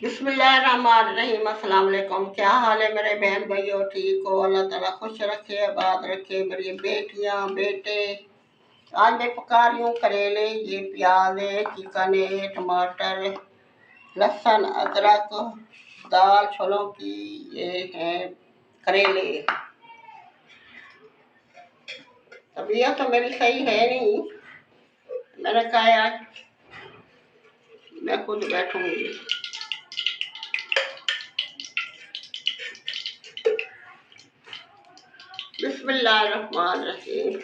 बिस्मिल्लाहिर्रहमानिर्रहीम। अस्सलाम वालेकुम। क्या हाल है मेरे बहन भाइयों? ठीक हो? अल्लाह ताला खुश रखे, आबाद रखे मेरी बेटियां बेटे। आज मैं पका रही हूँ करेले। ये प्याज है, चिकन है, टमाटर, लहसुन, अदरक, दाल छोलों की, ये है करेले। तबीयत तो मेरी सही है नहीं, मैंने कहा आज मैं खुद बैठूंगी। बिस्मिल्लाहिर्रहमानिर्रहीम।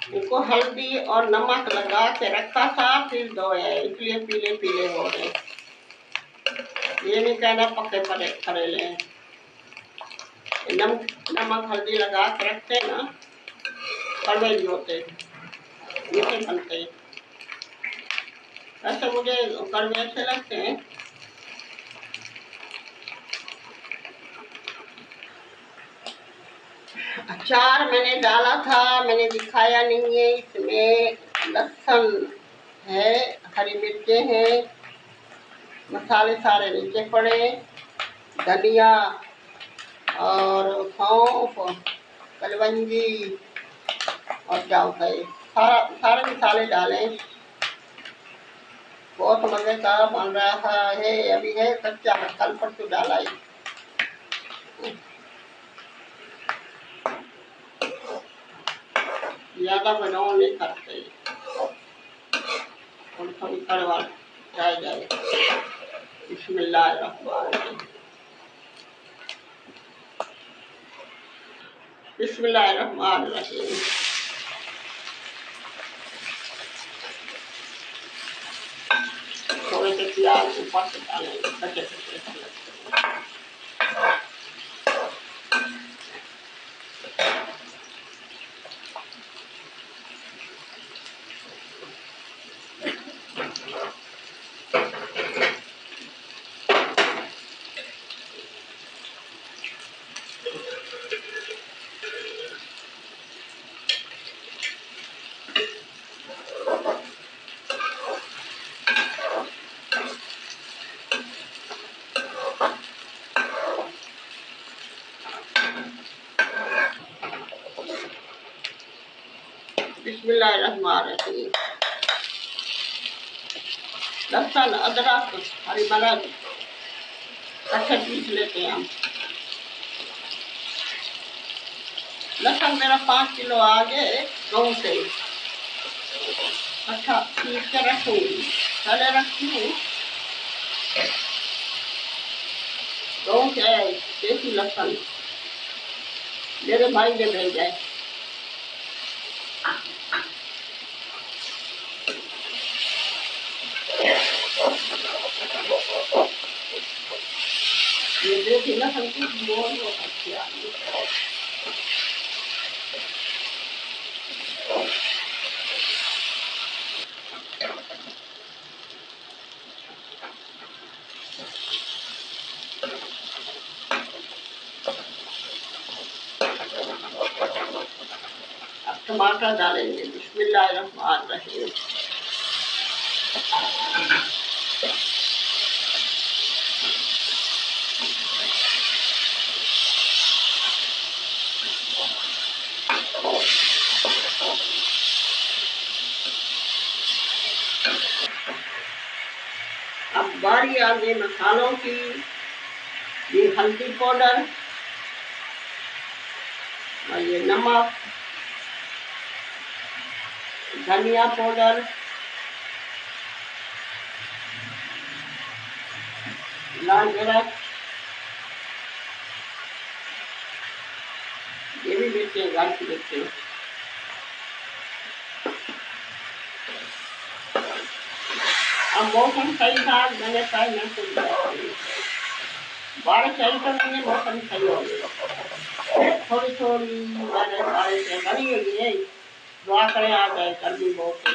इनको हल्दी और नमक लगा के रखा था, फिर धोया, इसलिए पीले पीले हो रहे। ये नहीं कहना पके पड़े करेले हैं। नमक हल्दी लगा के रखते ना, कड़वे नहीं होते, मीठे बनते हैं। वैसे मुझे कड़वे अच्छे लगते हैं। अचार मैंने डाला था, मैंने दिखाया नहीं है। इसमें लहसुन है, हरी मिर्चें हैं, मसाले सारे नीचे पड़े, धनिया और सौंफ, कलवंजी और क्या होता है, सारे मसाले डाले। बहुत मजेदार बन रहा है। अभी है कच्चा, कल परसों डाला है। ज्यादा बनाओ नहीं करते, थोड़ी कड़वा जाए। बिस्मिल्लाहिर्रहमानिर्रहीम। बिस्मिल्लाहिर्रहमानिर्रहीम। थोड़े से प्याज ऊपर से डालें, कच्चे कच्चे। बिस्मिल्लाहिर्रहमानिर्रहीम। लहसुन, अदरक, हरी मिर्च अच्छे पीस लेते हैं हम। लहसुन मेरा 5 किलो आ गए गाँव से। अच्छा पीस के रखूँगी, पहले रखती हूँ। गाँव से देसी लहसुन मेरे भाई ने भेजा है। ये देसी लहसुन की बहुत अच्छी आ रही है। अब टमाटर डालेंगे। बिस्मिल्लाहिर्रहमानिर्रहीम। अब बारी आ गई मसालों की। ये हल्दी पाउडर और ये नमक, धनिया पाउडर, लाल मिर्च, ये भी मिर्चें घर की मिर्चें। अब मौसम सही था, मैंने कहा मैं कुछ बारिश सही तो नहीं है, मौसम सही हो गया। थोड़ी थोड़ी बारिश बनी हुई है, दुआ करें आ जाए। गर्मी बहुत है।